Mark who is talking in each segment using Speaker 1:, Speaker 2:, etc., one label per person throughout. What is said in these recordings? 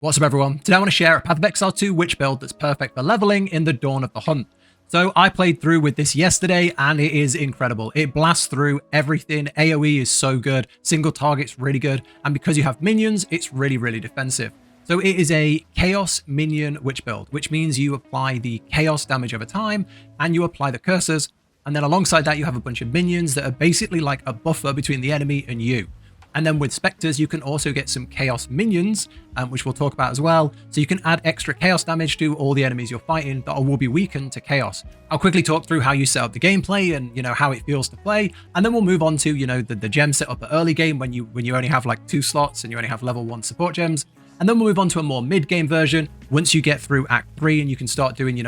Speaker 1: What's up everyone? Today I want to share a Path of Exile 2 witch build that's perfect for leveling in the Dawn of the Hunt. So I played through with this yesterday and it is incredible. It blasts through everything. AoE is so good, single target's really good, and because you have minions, it's really defensive. So it is a Chaos Minion witch build, which means you apply the Chaos damage over time and you apply the curses, and then alongside that you have a bunch of minions that are basically like a buffer between the enemy and you. And then with Spectres, you can also get some Chaos Minions, which we'll talk about as well. So you can add extra Chaos damage to all the enemies you're fighting that will be weakened to Chaos. I'll quickly talk through how you set up the gameplay and, how it feels to play. And then we'll move on to, the gem setup at early game when you only have like 2 slots and you only have level 1 support gems. And then we'll move on to a more mid-game version once you get through Act 3 and you can start doing,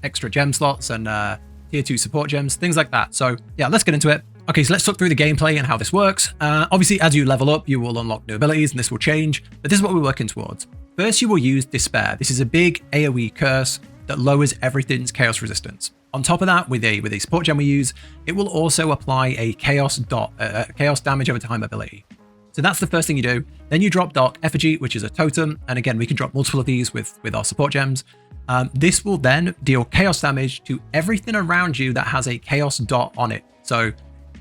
Speaker 1: extra gem slots and tier 2 support gems, things like that. So yeah, let's get into it. Okay, so let's talk through the gameplay and how this works. Obviously, as you level up, you will unlock new abilities and this will change, but this is what we're working towards. First, you will use Despair. This is a big AoE curse that lowers everything's chaos resistance. On top of that, with a support gem we use, it will also apply a chaos damage over time ability. So that's the first thing you do. Then you drop Dark Effigy, which is a totem. And again, we can drop multiple of these with our support gems. This will then deal chaos damage to everything around you that has a chaos dot on it. So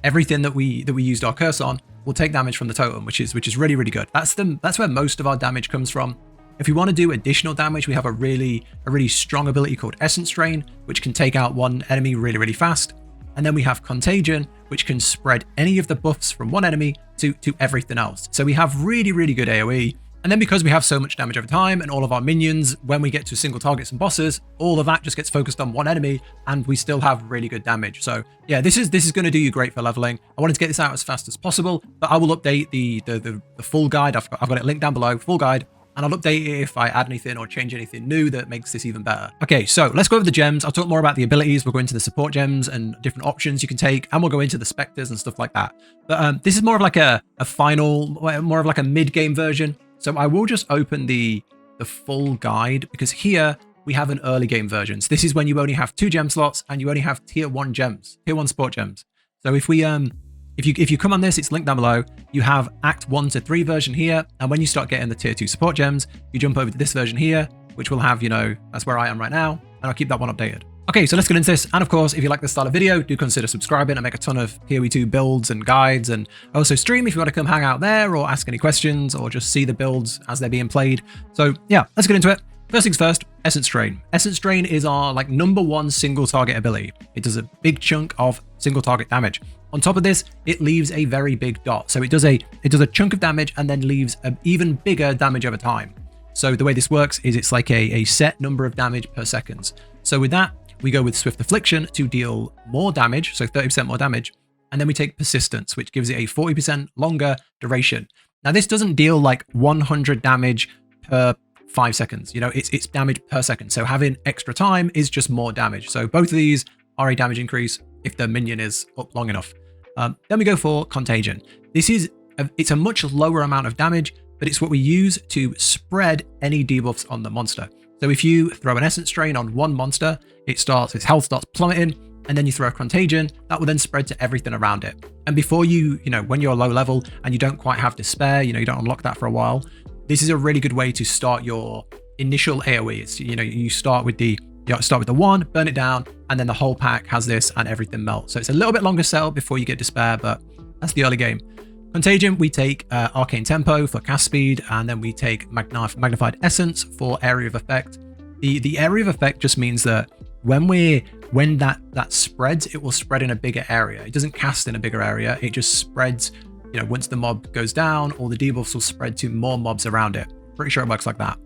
Speaker 1: everything that we used our curse on will take damage from the totem, which is really good. That's where most of our damage comes from. If you want to do additional damage, we have a really strong ability called Essence Drain, which can take out one enemy really fast. And then we have Contagion, which can spread any of the buffs from one enemy to everything else. So we have really good AoE. And then because we have so much damage over time and all of our minions, when we get to single targets and bosses, all of that just gets focused on one enemy and we still have really good damage. So yeah, this is going to do you great for leveling. I wanted to get this out as fast as possible, but I will update the full guide. I've got it linked down below, full guide, and I'll update it if I add anything or change anything new that makes this even better. Okay, so let's go over the gems. I'll talk more about the abilities. We'll go into the support gems and different options you can take, and we'll go into the Spectres and stuff like that. But this is more of like a final, more of like a mid-game version. So I will just open the full guide because here we have an early game version. So this is when you only have 2 gem slots and you only have tier 1 gems, tier 1 support gems. So if we if you come on this, it's linked down below. You have Act 1 to 3 version here, and when you start getting the tier 2 support gems, you jump over to this version here, which will have, that's where I am right now, and I'll keep that one updated. Okay, so let's get into this. And of course, if you like this style of video, do consider subscribing. I make a ton of PoE2 builds and guides, and I also stream if you want to come hang out there or ask any questions or just see the builds as they're being played. So yeah, let's get into it. First things first, Essence Drain. Essence Drain is our number 1 single target ability. It does a big chunk of single target damage. On top of this, it leaves a very big dot. So it does a chunk of damage and then leaves an even bigger damage over time. So the way this works is it's like a set number of damage per second. So with that, we go with Swift Affliction to deal more damage, so 30% more damage, and then we take Persistence, which gives it a 40% longer duration. Now, this doesn't deal like 100 damage per 5 seconds. It's damage per second, so having extra time is just more damage. So both of these are a damage increase if the minion is up long enough. Then we go for Contagion. It's a much lower amount of damage, but it's what we use to spread any debuffs on the monster. So if you throw an Essence Drain on one monster, its health starts plummeting, and then you throw a Contagion, that will then spread to everything around it. And before when you're low level and you don't quite have Despair, you don't unlock that for a while, this is a really good way to start your initial AoE. It's, you start with the 1, burn it down, and then the whole pack has this and everything melts. So it's a little bit longer setup before you get Despair, but that's the early game. Contagion, we take Arcane Tempo for cast speed, and then we take Magnified Essence for area of effect. The area of effect just means that when that spreads, it will spread in a bigger area. It doesn't cast in a bigger area. It just spreads, once the mob goes down, all the debuffs will spread to more mobs around it. Pretty sure it works like that.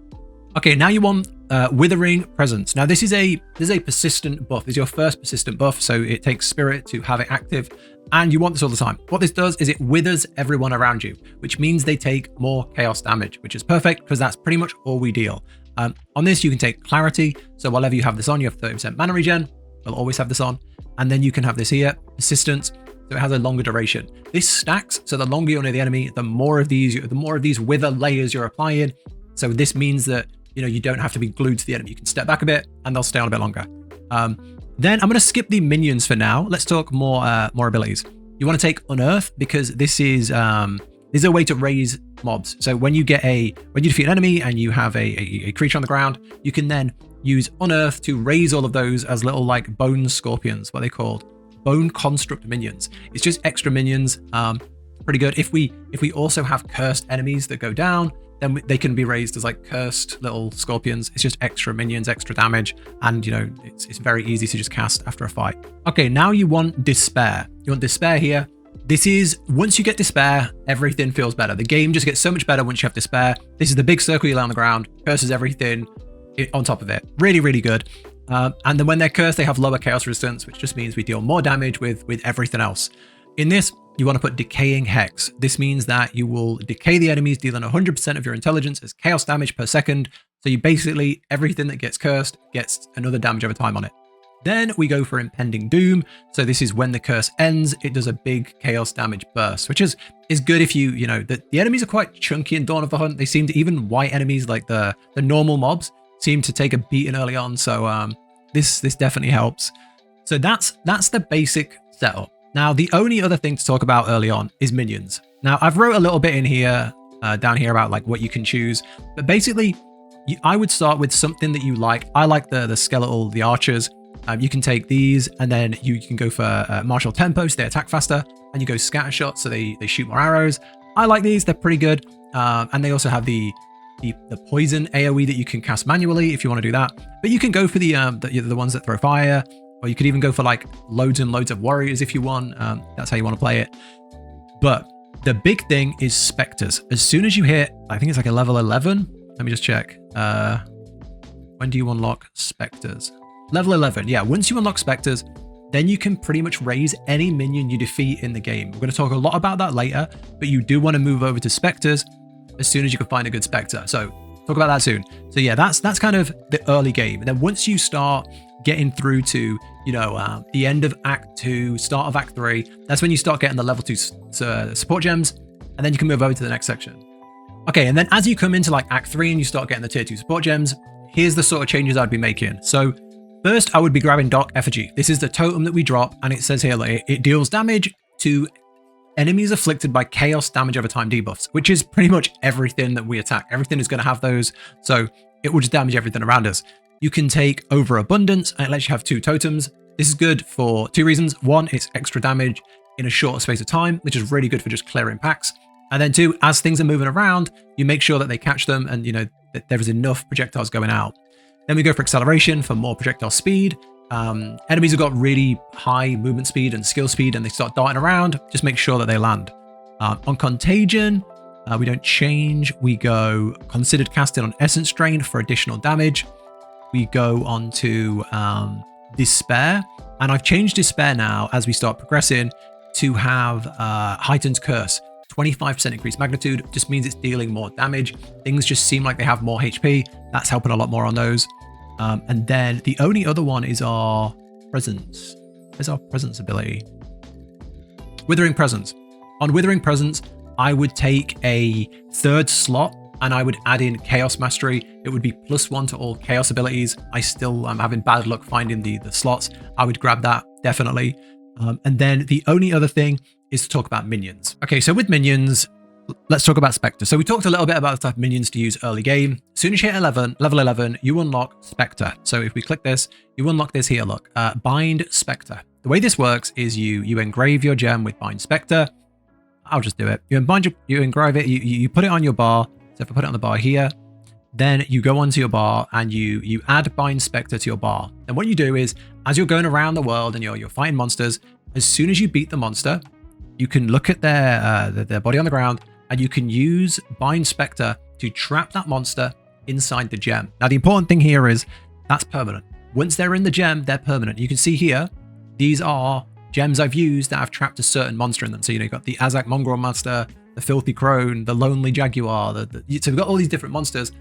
Speaker 1: Okay, now you want Withering Presence. Now this is a persistent buff. This is your first persistent buff, so it takes Spirit to have it active, and you want this all the time. What this does is it withers everyone around you, which means they take more chaos damage, which is perfect because that's pretty much all we deal. On this, you can take Clarity, so whenever you have this on, you have 30% mana regen. You'll always have this on, and then you can have this here, Persistence, so it has a longer duration. This stacks, so the longer you're near the enemy, the more of these wither layers you're applying. So this means that you don't have to be glued to the enemy. You can step back a bit and they'll stay on a bit longer. Then I'm going to skip the minions for now. Let's talk more abilities. You want to take Unearth because this is This is a way to raise mobs. So when you defeat an enemy and you have a creature on the ground, you can then use Unearth to raise all of those as little like bone scorpions, what they called, bone construct minions. It's just extra minions. Pretty good. If we also have cursed enemies that go down, then they can be raised as like cursed little scorpions. It's just extra minions, extra damage, and you know, it's very easy to just cast after a fight. Okay, now you want Despair. You want Despair here. This is, once you get Despair, everything feels better. The game just gets so much better once you have Despair. This is the big circle you lay on the ground, curses everything on top of it. Really, really good. And then when they're cursed, they have lower chaos resistance, which just means we deal more damage with everything else. In this, you want to put Decaying Hex. This means that you will decay the enemies, dealing 100% of your intelligence as chaos damage per second. So you basically, everything that gets cursed gets another damage over time on it. Then we go for Impending Doom. So this is when the curse ends, it does a big chaos damage burst, which is good if you know, the enemies are quite chunky in Dawn of the Hunt. They seem to, even white enemies like the normal mobs seem to take a beating early on. So this definitely helps. So that's the basic setup. Now, the only other thing to talk about early on is minions. Now, I've wrote a little bit in here, down here about like what you can choose, but basically I would start with something that you like. I like the skeletal, the archers. You can take these and then you can go for martial tempo, so they attack faster, and you go scatter shot, so they shoot more arrows. I like these, they're pretty good. And they also have the poison AoE that you can cast manually if you want to do that. But you can go for the ones that throw fire, or you could even go for like loads and loads of warriors if you want. That's how you want to play it. But the big thing is Spectres. As soon as you hit, I think it's like a level 11. Let me just check. When do you unlock Spectres? Level 11. Yeah, once you unlock Spectres, then you can pretty much raise any minion you defeat in the game. We're going to talk a lot about that later, but you do want to move over to Spectres as soon as you can find a good Spectre. So talk about that soon. So yeah, that's kind of the early game. And then once you start getting through to, you know, the end of Act 2, start of Act 3, that's when you start getting the level 2 support gems, and then you can move over to the next section. Okay, and then as you come into like Act 3 and you start getting the tier 2 support gems, here's the sort of changes I'd be making. So first, I would be grabbing Dark Effigy. This is the totem that we drop, and it says here like, it deals damage to enemies afflicted by chaos damage over time debuffs, which is pretty much everything that we attack. Everything is going to have those, so it will just damage everything around us. You can take Overabundance, and it lets you have 2 totems. This is good for 2 reasons. 1, it's extra damage in a shorter space of time, which is really good for just clearing packs. And then 2, as things are moving around, you make sure that they catch them and, you know, that there is enough projectiles going out. Then we go for Acceleration for more projectile speed. Enemies have got really high movement speed and skill speed, and they start darting around. Just make sure that they land. On Contagion, we don't change. We go Considered Casting on Essence Drain for additional damage. We go on to Despair, and I've changed Despair now as we start progressing to have Heightened Curse. 25% increased magnitude just means it's dealing more damage. Things just seem like they have more HP. That's helping a lot more on those. And then the only other one is our Presence. Where's our Presence ability? Withering Presence. On Withering Presence, I would take a 3rd slot and I would add in Chaos Mastery. It would be +1 to all Chaos abilities. I still am having bad luck finding the slots. I would grab that, definitely. And then the only other thing is to talk about minions. Okay, so with minions, let's talk about Spectre. So we talked a little bit about the type of minions to use early game. As soon as you hit level 11, you unlock Spectre. So if we click this, you unlock this here, look, Bind Spectre. The way this works is you engrave your gem with Bind Spectre. I'll just do it. You engrave it, you put it on your bar. So if I put it on the bar here, then you go onto your bar and you add Bind Spectre to your bar. And what you do is, as you're going around the world and you're fighting monsters, as soon as you beat the monster, you can look at their body on the ground, and you can use Bind Spectre to trap that monster inside the gem. Now, the important thing here is that's permanent. Once they're in the gem, they're permanent. You can see here, these are gems I've used that have trapped a certain monster in them. So, you know, you've got the Azak Mongrel Monster, the Filthy Crone, the Lonely Jaguar. So we've got all these different monsters.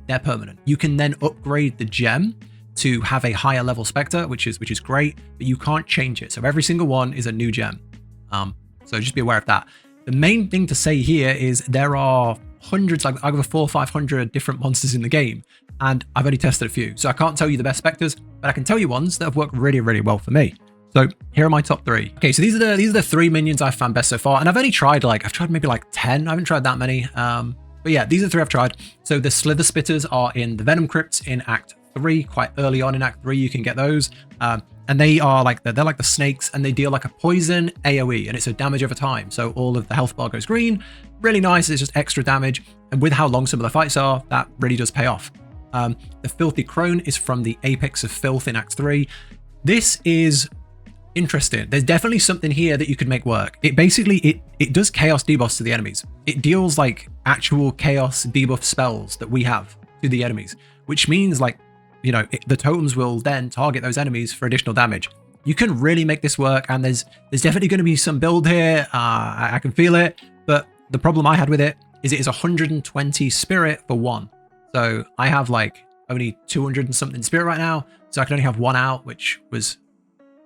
Speaker 1: They're permanent. You can then upgrade the gem to have a higher level Spectre, which is great, but you can't change it. So every single one is a new gem. So just be aware of that. The main thing to say here is there are hundreds, like over 400 or 500 different monsters in the game, and I've only tested a few. So I can't tell you the best Spectres, but I can tell you ones that have worked really, really well for me. So here are my top 3. Okay, so these are the 3 minions I've found best so far, and I've only tried maybe like 10. I haven't tried that many. But yeah, these are 3 I've tried. So the Slither Spitters are in the Venom Crypts in Act 3. Quite early on in Act 3, you can get those. And they are like they're like the snakes, and they deal like a poison AoE, and it's a damage over time. So all of the health bar goes green. Really nice. It's just extra damage, and with how long some of the fights are, that really does pay off. The Filthy Crone is from the Apex of Filth in Act 3. This is interesting. There's definitely something here that you could make work. It basically it does chaos debuffs to the enemies. It deals like actual chaos debuff spells that we have to the enemies, which means like, you know, the totems will then target those enemies for additional damage. You can really make this work, and there's definitely going to be some build here. I can feel it, but the problem I had with it is 120 spirit for 1. So I have like only 200 and something spirit right now, so I can only have 1 out, which was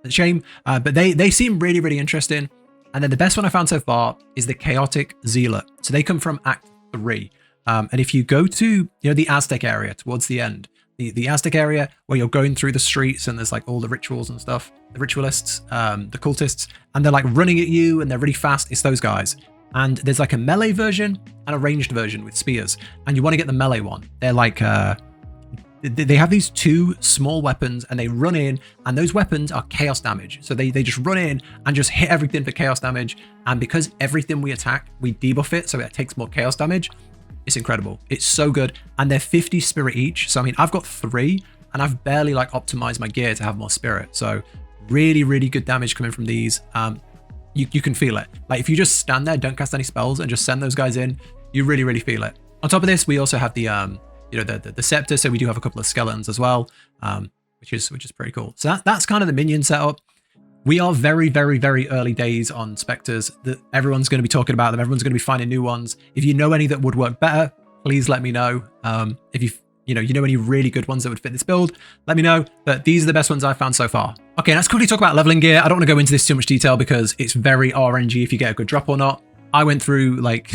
Speaker 1: a shame. But they seem really, really interesting. And then the best one I found so far is the Chaotic Zealot. So they come from Act 3. And if you go to, you know, the Aztec area towards the end, the Aztec area where you're going through the streets and there's like all the rituals and stuff, the ritualists, the cultists, and they're like running at you and they're really fast. It's those guys. And there's like a melee version and a ranged version with spears. And you want to get the melee one. They're like, they have these 2 small weapons, and they run in, and those weapons are chaos damage. So they just run in and just hit everything for chaos damage. And because everything we attack, we debuff it, so it takes more chaos damage. It's incredible. It's so good. And they're 50 spirit each. So I mean, I've got 3, and I've barely like optimized my gear to have more spirit. So really, really good damage coming from these. You can feel it. Like if you just stand there, don't cast any spells, and just send those guys in, you really, really feel it. On top of this, we also have the you know, the Scepter. So we do have a couple of skeletons as well, which is pretty cool. So that's kind of the minion setup. We are very, very, very early days on Spectres. That everyone's going to be talking about them. Everyone's going to be finding new ones. If you know any that would work better, please let me know. If you know any really good ones that would fit this build, let me know. But these are the best ones I've found so far. Okay, let's quickly talk about leveling gear. I don't want to go into this too much detail because it's very RNG if you get a good drop or not. I went through like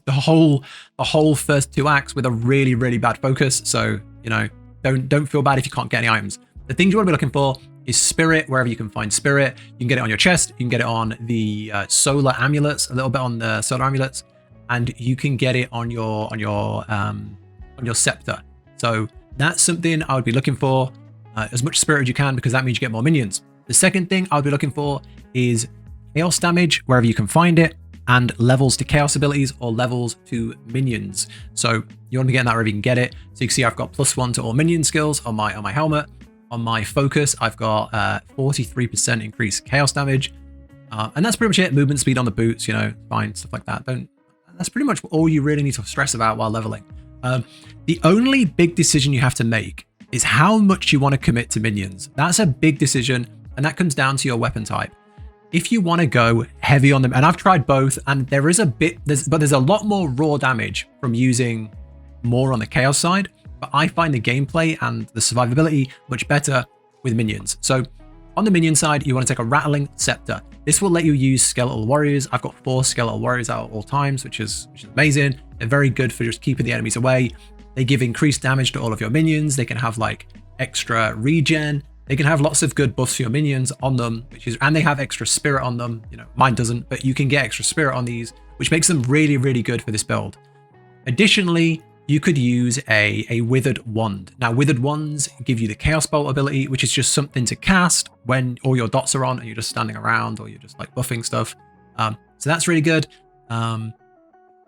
Speaker 1: the whole first 2 acts with a really, really bad focus. So, you know, don't feel bad if you can't get any items. The things you want to be looking for is spirit, wherever you can find spirit. You can get it on your chest. You can get it on the solar amulets, a little bit on the solar amulets, and you can get it on your scepter. So that's something I would be looking for, as much spirit as you can, because that means you get more minions. The second thing I would be looking for is chaos damage, wherever you can find it, and levels to chaos abilities or levels to minions. So you want to be getting that wherever you can get it. So you can see I've got +1 to all minion skills on my helmet. On my focus, I've got 43% increased chaos damage. And that's pretty much it. Movement speed on the boots, you know, fine, stuff like that. That's pretty much all you really need to stress about while leveling. The only big decision you have to make is how much you want to commit to minions. That's a big decision, and that comes down to your weapon type. If you want to go heavy on them, and I've tried both, and there is there's a lot more raw damage from using more on the chaos side, but I find the gameplay and the survivability much better with minions. So on the minion side, you want to take a Rattling Scepter. This will let you use Skeletal Warriors. I've got 4 Skeletal Warriors out at all times, which is amazing. They're very good for just keeping the enemies away. They give increased damage to all of your minions. They can have like extra regen. They can have lots of good buffs for your minions on them, and they have extra spirit on them. You know, mine doesn't, but you can get extra spirit on these, which makes them really, really good for this build. Additionally, you could use a Withered Wand. Now, Withered Wands give you the Chaos Bolt ability, which is just something to cast when all your dots are on and you're just standing around or you're just like buffing stuff. So that's really good. And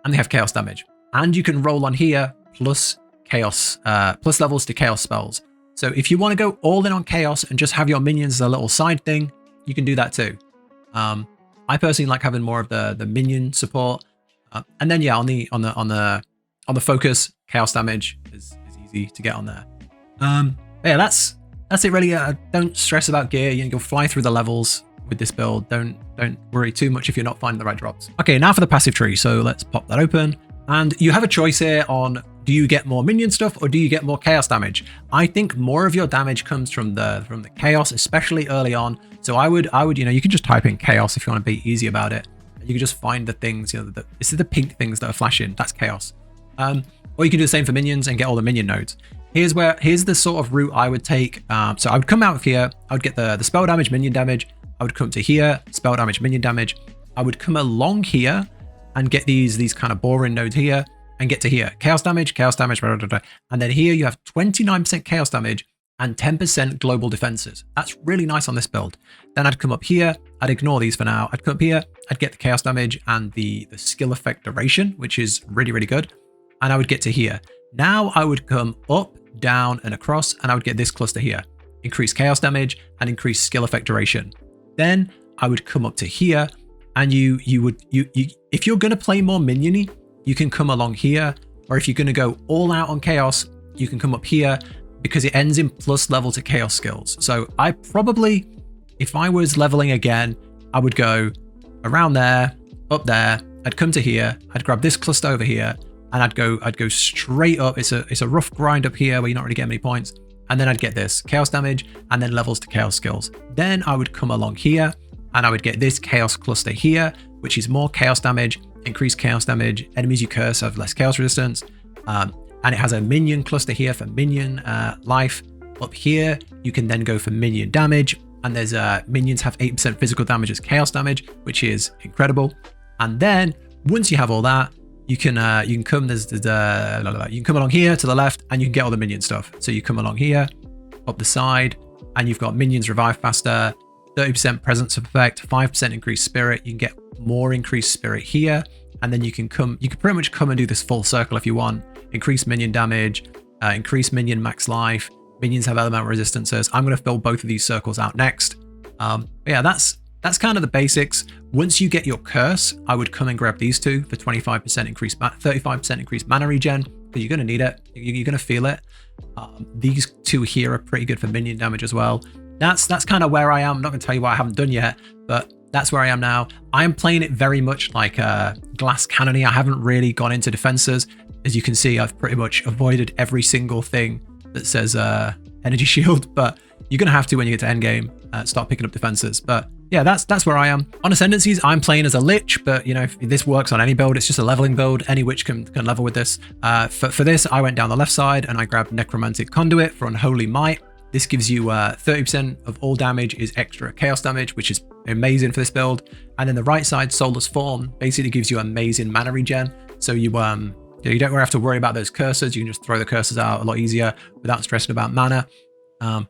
Speaker 1: they have chaos damage. And you can roll on here plus chaos, plus levels to chaos spells. So if you want to go all in on chaos and just have your minions as a little side thing, you can do that too. I personally like having more of the minion support. And then yeah, on the focus, chaos damage is easy to get on there. Yeah, that's it really. Don't stress about gear. You'll fly through the levels with this build. Don't worry too much if you're not finding the right drops. Okay, now for the passive tree. So let's pop that open. And you have a choice here on, do you get more minion stuff or do you get more chaos damage? I think more of your damage comes from the chaos, especially early on. So I would, you can just type in chaos if you want to be easy about it. You can just find the things, it's the pink things that are flashing. That's chaos. Or you can do the same for minions and get all the minion nodes. here's the sort of route I would take. So I would come out of here, I would get the spell damage, minion damage. I would come to here, spell damage, minion damage. I would come along here and get these kind of boring nodes here and get to here. Chaos damage, blah, blah, blah, blah. And then here you have 29% chaos damage and 10% global defenses. That's really nice on this build. Then I'd come up here, I'd ignore these for now. I'd come up here, I'd get the chaos damage and the skill effect duration, which is really, really good. And I would get to here. Now I would come up, down, and across, and I would get this cluster here. Increase chaos damage and increase skill effect duration. Then I would come up to here, and if you're gonna play more minion-y, you can come along here, or if you're gonna go all out on chaos, you can come up here because it ends in plus level to chaos skills. So I probably, if I was leveling again, I would go around there, up there, I'd come to here, I'd grab this cluster over here, and I'd go straight up. It's a rough grind up here where you're not really getting many points. And then I'd get this chaos damage and then levels to chaos skills. Then I would come along here and I would get this chaos cluster here, which is more chaos damage, increased chaos damage. Enemies you curse have less chaos resistance. And it has a minion cluster here for minion life. Up here, you can then go for minion damage. And there's minions have 8% physical damage as chaos damage, which is incredible. And then once you have all that, you can come you can come along here to the left and you can get all the minion stuff. So you come along here, up the side, and you've got minions revive faster, 30% presence effect, 5% increased spirit. You can get more increased spirit here, and then you can pretty much come and do this full circle if you want. Increase minion damage, increase minion max life. Minions have elemental resistances. I'm going to fill both of these circles out next. Yeah, that's kind of the basics. Once you get your curse, I would come and grab these two for 25% increased, 35% increased mana regen, because you're going to need it. You're going to feel it. These two here are pretty good for minion damage as well. That's kind of where I am. I'm not going to tell you what I haven't done yet, but that's where I am now. I am playing it very much like glass cannony. I haven't really gone into defenses. As you can see, I've pretty much avoided every single thing that says energy shield, but you're going to have to when you get to endgame start picking up defenses. But yeah, that's where I am. On Ascendancies, I'm playing as a Lich, but you know, if this works on any build, it's just a leveling build. Any Witch can level with this. For this, I went down the left side and I grabbed Necromantic Conduit for Unholy Might. This gives you 30% of all damage is extra chaos damage, which is amazing for this build. And then the right side, Soulless Form, basically gives you amazing mana regen. So you don't have to worry about those cursors. You can just throw the cursors out a lot easier without stressing about mana.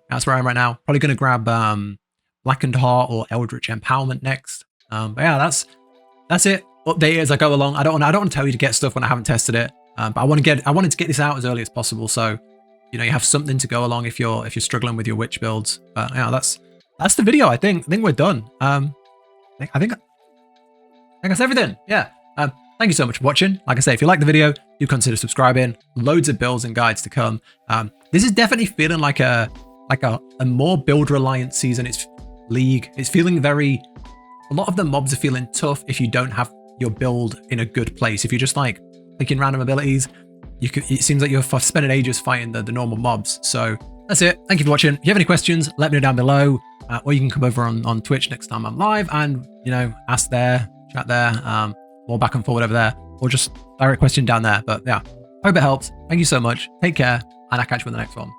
Speaker 1: That's where I am right now. Probably going to grab Blackened Heart or Eldritch Empowerment next. But yeah, that's it. Update it as I go along. I don't want to tell you to get stuff when I haven't tested it. But I wanted to get this out as early as possible, so you know you have something to go along if you're struggling with your witch builds. But yeah, that's the video. I think we're done. I think that's everything. Yeah. Thank you so much for watching. Like I say, if you like the video, do consider subscribing. Loads of builds and guides to come. This is definitely feeling like a more build reliant season. It's League. It's feeling a lot of the mobs are feeling tough if you don't have your build in a good place. If you're just like picking random abilities, it seems like you're spending ages fighting the normal mobs. So that's it. Thank you for watching. If you have any questions, let me know down below, or you can come over on Twitch next time I'm live and ask there, chat there. More back and forward over there, or just direct question down there. But yeah, hope it helps. Thank you so much. Take care, and I'll catch you in the next one.